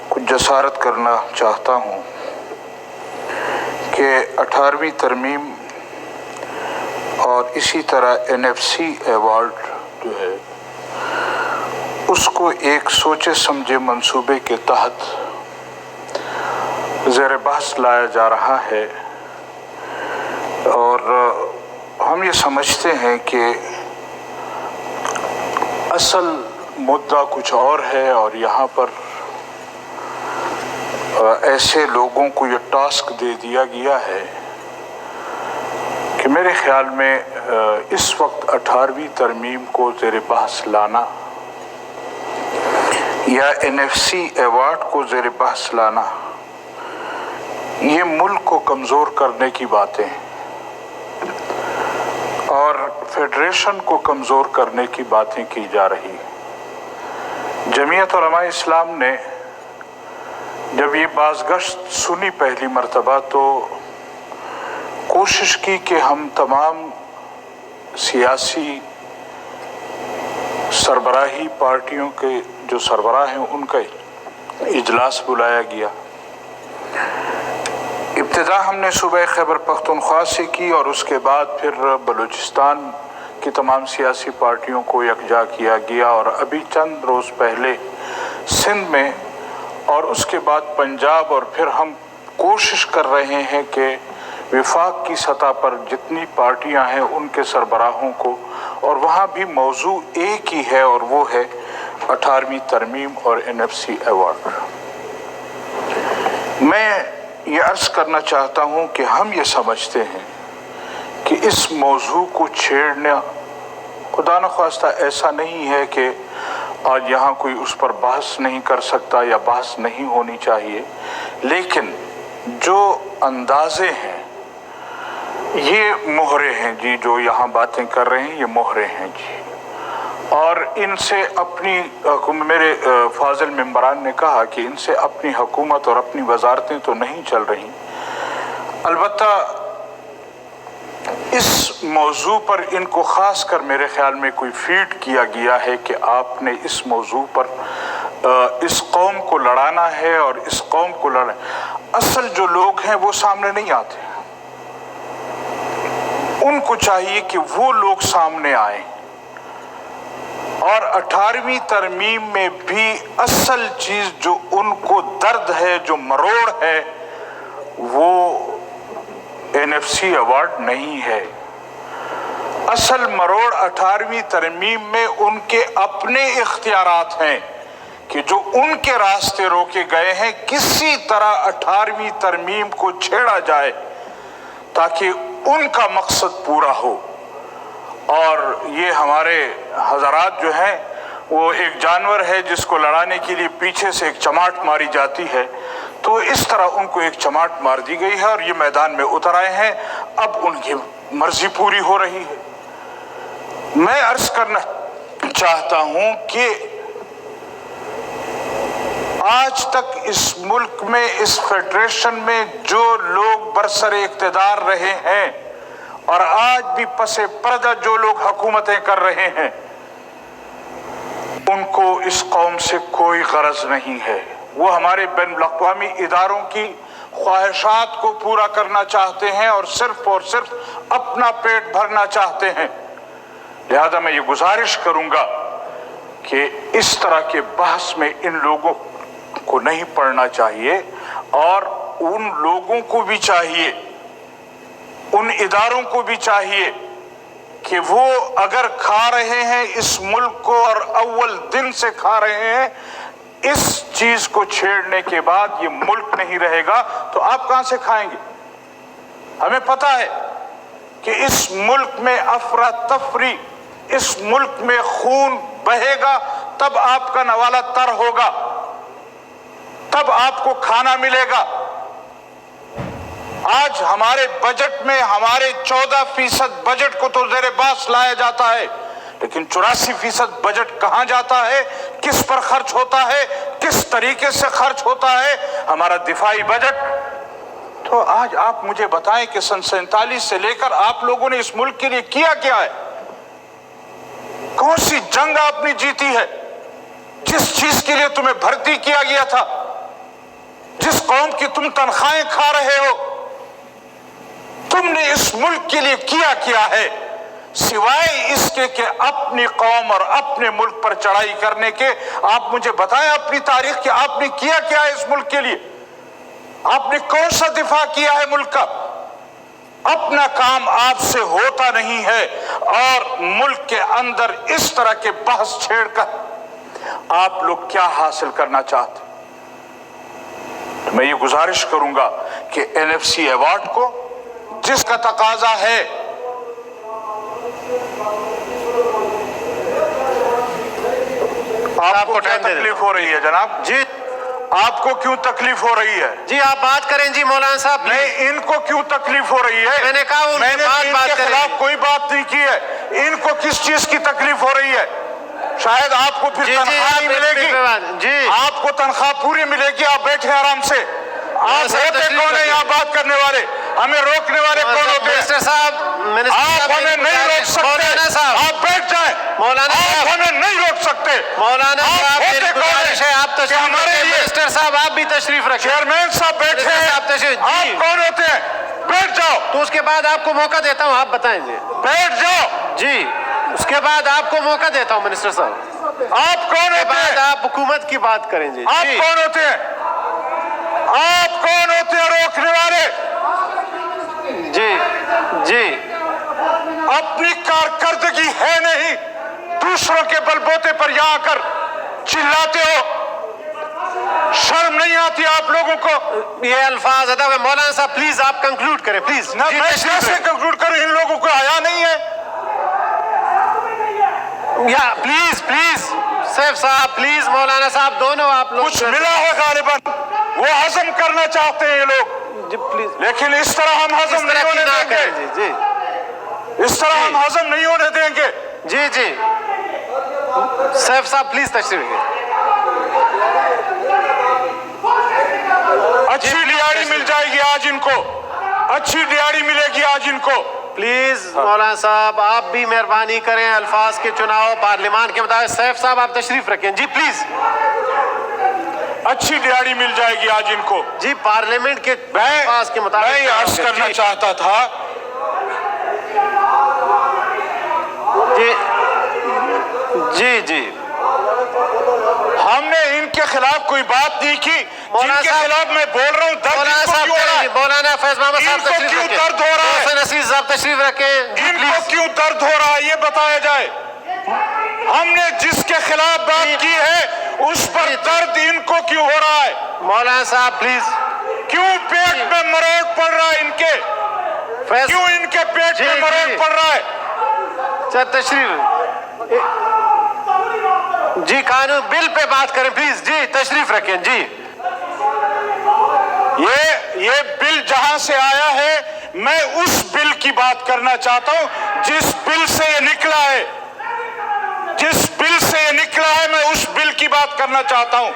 کچھ جسارت کرنا چاہتا ہوں کہ 18ویں ترمیم اور اسی طرح NFC ایوارڈ جو ہے اس کو ایک سوچے سمجھے منصوبے کے تحت زیر بحث لایا جا رہا ہے، اور ہم یہ سمجھتے ہیں کہ اصل مدعا کچھ اور ہے، اور یہاں پر ایسے لوگوں کو یہ ٹاسک دے دیا گیا ہے کہ میرے خیال میں اس وقت 18ویں ترمیم کو زیر بحث لانا یا NFC ایوارڈ کو زیر بحث لانا یہ ملک کو کمزور کرنے کی باتیں اور فیڈریشن کو کمزور کرنے کی باتیں کی جا رہی ہیں۔ جمعیت علماء اسلام نے جب یہ بازگشت سنی پہلی مرتبہ تو کوشش کی کہ ہم تمام سیاسی سربراہی پارٹیوں کے جو سربراہ ہیں ان کا اجلاس بلایا گیا۔ ابتدا ہم نے صوبہ خیبر پختونخوا سے کی، اور اس کے بعد پھر بلوچستان کی تمام سیاسی پارٹیوں کو یکجا کیا گیا، اور ابھی چند روز پہلے سندھ میں، اور اس کے بعد پنجاب، اور پھر ہم کوشش کر رہے ہیں کہ وفاق کی سطح پر جتنی پارٹیاں ہیں ان کے سربراہوں کو، اور وہاں بھی موضوع ایک ہی ہے، اور وہ ہے 18ویں ترمیم اور NFC ایوارڈ۔ میں یہ عرض کرنا چاہتا ہوں کہ ہم یہ سمجھتے ہیں کہ اس موضوع کو چھیڑنا خدا نخواستہ ایسا نہیں ہے کہ آج یہاں کوئی اس پر بحث نہیں کر سکتا یا بحث نہیں ہونی چاہیے، لیکن جو اندازے ہیں یہ مہرے ہیں جی، جو یہاں باتیں کر رہے ہیں یہ مہرے ہیں جی، اور ان سے اپنی میرے فاضل ممبران نے کہا کہ ان سے اپنی حکومت اور اپنی وزارتیں تو نہیں چل رہی۔ البتہ اس موضوع پر ان کو خاص کر میرے خیال میں کوئی فیڈ کیا گیا ہے کہ آپ نے اس موضوع پر اس قوم کو لڑانا ہے، اور اس قوم کو لڑنا۔ اصل جو لوگ ہیں وہ سامنے نہیں آتے، ان کو چاہیے کہ وہ لوگ سامنے آئیں، اور 18ویں ترمیم میں بھی اصل چیز جو ان کو درد ہے، جو مروڑ ہے، وہ NFC ایوارڈ نہیں ہے۔ اصل مروڑ 18ویں ترمیم میں ان کے اپنے اختیارات ہیں کہ جو ان کے راستے روکے گئے ہیں، کسی طرح 18ویں ترمیم کو چھیڑا جائے تاکہ ان کا مقصد پورا ہو۔ اور یہ ہمارے حضرات جو ہیں وہ ایک جانور ہے جس کو لڑانے کے لیے پیچھے سے ایک چماٹ ماری جاتی ہے، تو اس طرح ان کو ایک چماٹ مار دی گئی ہے، اور یہ میدان میں اتر آئے ہیں، اب ان کی مرضی پوری ہو رہی ہے۔ میں عرض کرنا چاہتا ہوں کہ آج تک اس ملک میں، اس فیڈریشن میں جو لوگ برسر اقتدار رہے ہیں، اور آج بھی پس پردہ جو لوگ حکومتیں کر رہے ہیں، ان کو اس قوم سے کوئی غرض نہیں ہے۔ وہ ہمارے بین الاقوامی اداروں کی خواہشات کو پورا کرنا چاہتے ہیں، اور صرف اپنا پیٹ بھرنا چاہتے ہیں۔ لہذا میں یہ گزارش کروں گا کہ اس طرح کے بحث میں ان لوگوں کو نہیں پڑنا چاہیے، اور ان لوگوں کو بھی چاہیے، ان اداروں کو بھی چاہیے کہ وہ اگر کھا رہے ہیں اس ملک کو، اور اول دن سے کھا رہے ہیں، اس چیز کو چھیڑنے کے بعد یہ ملک نہیں رہے گا تو آپ کہاں سے کھائیں گے؟ ہمیں پتہ ہے کہ اس ملک میں افراتفری، اس ملک میں خون بہے گا، تب آپ کا نوالہ تر ہوگا، تب آپ کو کھانا ملے گا۔ آج ہمارے بجٹ میں ہمارے 14% بجٹ کو تو زیر بحث لایا جاتا ہے، لیکن 84% بجٹ کہاں جاتا ہے، کس پر خرچ ہوتا ہے، کس طریقے سے خرچ ہوتا ہے؟ ہمارا دفاعی بجٹ۔ تو آج آپ مجھے بتائیں کہ سن 47 سے لے کر آپ لوگوں نے اس ملک کے لیے کیا کیا ہے؟ کون سی جنگ آپ نے جیتی ہے؟ جس چیز کے لیے تمہیں بھرتی کیا گیا تھا जिस कौम की तुम तनख्वाहें खा रहे हो, तुमने इस मुल्क के लिए किया क्या है सिवाय इसके कि अपनी कौम और अपने मुल्क पर चढ़ाई करने के? आप मुझे बताएं अपनी तारीख कि आपने किया क्या है इस मुल्क के लिए? आपने कौन सा दिफा किया है मुल्क का? अपना काम आपसे होता नहीं है और मुल्क के अंदर इस तरह के बहस छेड़कर आप लोग क्या हासिल करना चाहते? तो मैं ये गुजारिश करूंगा कि NFC अवार्ड को जिसका तकाजा है, आपको क्या तकलीफ हो रही है जनाब? जी आपको क्यों तकलीफ हो रही है? जी आप बात करें जी मौलाना साहब। नहीं, इनको क्यों तकलीफ हो रही है? मैंने कहा मैंने इनके खिलाफ कोई बात नहीं की है। इनको किस चीज की तकलीफ हो रही है? शायद आपको फिर तनख्वाह नहीं मिलेगी। जी आपको तनख्वाह पूरी मिलेगी, आप बैठे आराम से। आप होते कौन है यहाँ बात करने वाले? हमें रोकने वाले कौन होते हैं? मिनिस्टर साहब, आप हमें नहीं रोक सकते। मौलाना साहब, आप बैठ जाएं। मौलाना आप हमें नहीं रोक सकते। मौलाना साहब, मेरी गुजारिश है आप तशरीफ हमारे रखें। मिनिस्टर साहब आप भी तशरीफ रखें। चेयरमैन साहब बैठे हैं, आप तशरीफ। आप कौन होते हैं? बैठ जाओ। तो उसके बाद आपको मौका देता हूँ, आप बताएं जी। बैठ जाओ जी उसके बाद आपको मौका देता हूँ मिनिस्टर साहब। आप कौन होते हैं? आप हुकूमत की बात करें जी। आप कौन होते हैं? आप कौन होते हैं रोकने वाले? जी जी अपनी कारकर्दगी है नहीं, दूसरों के बलबूते पर यहाँ आकर चिल्लाते हो। शर्म नहीं आती आप लोगों को? ये अल्फाज अदा है। मौलाना साहब प्लीज आप कंक्लूड करें प्लीज। ना मैं कैसे कंक्लूड करूं? इन लोगों को आया नहीं है। या प्लीज प्लीज सैफ साहब, प्लीज मौलाना साहब, दोनों आप लोग। कुछ मिला है गालिबन, वो हजम करना चाहते हैं ये लोग, जी प्लीज। लेकिन इस तरह हम हजम नहीं होने देंगे। जी जी इस तरह हम हजम नहीं होने देंगे। जी जी सैफ साहब प्लीज तशरीफ रखें। अच्छी दिहाड़ी मिल जाएगी आज इनको, अच्छी दिहाड़ी मिलेगी आज इनको। प्लीज मौलाना साहब आप भी मेहरबानी करें, अल्फाज के चुनाव पार्लियामान के मुताबिक। सैफ साहब आप तशरीफ रखें जी प्लीज। अच्छी दिहाड़ी मिल जाएगी आज इनको जी पार्लियामेंट के अल्फाज के मुताबिक। मैं ये अर्ज करना चाहता था जी जी जी हमने इनके खिलाफ कोई बात नहीं की। जिनके खिलाफ मैं बोल रहा हूँ, मौलाना साहब, मौलाना फैज मोहम्मद साहब तशरीफ क्यों रखें। दर्द हो रहा है? मोहसिन अजीज साहब तशरीफ रखें। इनको क्यों दर्द हो रहा है ये बताया जाए। हमने जिसके खिलाफ बात की है उस पर दर्द इनको क्यों हो रहा है? मौलाना साहब प्लीज। क्यों पेट में मरोड़ पड़ रहा है इनके? क्यों इनके पेट में मरोड़ पड़ रहा है? तशरीफ जी कानून बिल पे बात करें प्लीज। जी तशरीफ रखें जी। ये बिल जहां से आया है, मैं उस बिल की बात करना चाहता हूं जिस बिल से ये निकला है। जिस बिल से ये निकला है मैं उस बिल की बात करना चाहता हूं।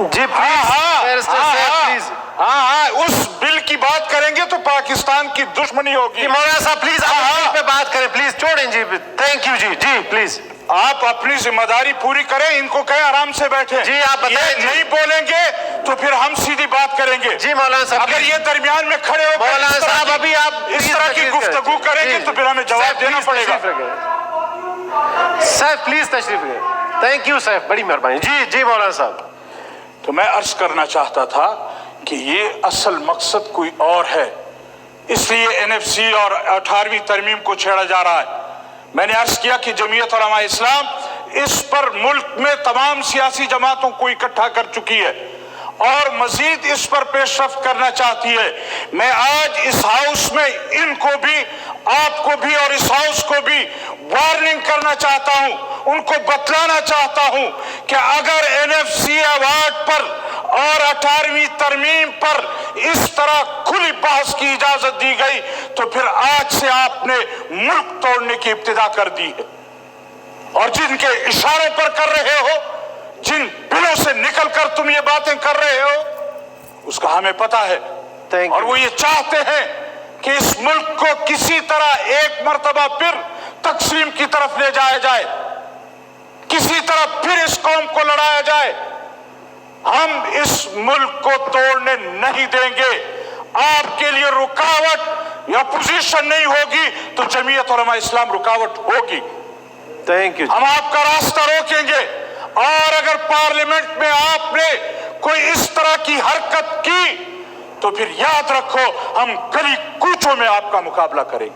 जी प्लीज। हाँ, उस बिल की बात करेंगे तो पाकिस्तान की दुश्मनी होगी। मौलाना साहब प्लीज आप बिल पे बात करें प्लीज। छोड़ें जी। थैंक यू जी। जी प्लीज आप अपनी जिम्मेदारी पूरी करें, इनको कहें आराम से बैठे। जी आप बताएं। नहीं बोलेंगे तो फिर हम सीधी बात करेंगे। जी मौलाना साहब, अगर ये दरमियान में खड़े हो मौलाना साहब अभी आप इस तरह की गुफ्तगू करेंगे तो फिर हमें जवाब देना पड़ेगा। सैफ प्लीज तशरीफ रखें। थैंक यू सैफ, बड़ी मेहरबानी। जी जी मौलाना साहब। तो मैं अर्ज करना चाहता था कि ये असल मकसद कोई और है, इसलिए NFC और 18वीं तरमीम को छेड़ा जा रहा है। मैंने अर्ज किया कि जमीयत उलमा इस्लाम इस पर मुल्क में तमाम सियासी जमातों को इकट्ठा कर चुकी है और मजीद इस पर पेशरफ्त करना चाहती है। मैं आज इस हाउस में इनको भी, आपको भी और इस हाउस को भी वार्निंग करना चाहता हूं, उनको बतलाना चाहता हूं कि अगर NFC अवार्ड पर और 18वीं तरमीम पर इस तरह खुली बहस की इजाजत दी गई तो फिर आज से आपने मुल्क तोड़ने की इब्तिदा कर दी है। और जिनके इशारों पर कर रहे हो, जिन बिलों से निकलकर तुम ये बातें कर रहे हो, उसका हमें पता है। और वो ये चाहते हैं कि इस मुल्क को किसी तरह एक मर्तबा फिर तकसीम की तरफ ले जाया जाए, किसी तरह फिर इस कौम को लड़ाया जाए, हम इस मुल्क को तोड़ने नहीं देंगे। आपके लिए रुकावट या पोजीशन नहीं होगी तो जमीयत उलमा इस्लाम रुकावट होगी। Thank you. हम आपका रास्ता रोकेंगे, और अगर पार्लियामेंट में आपने कोई इस तरह की हरकत की तो फिर याद रखो हम गली कूचों में आपका मुकाबला करेंगे।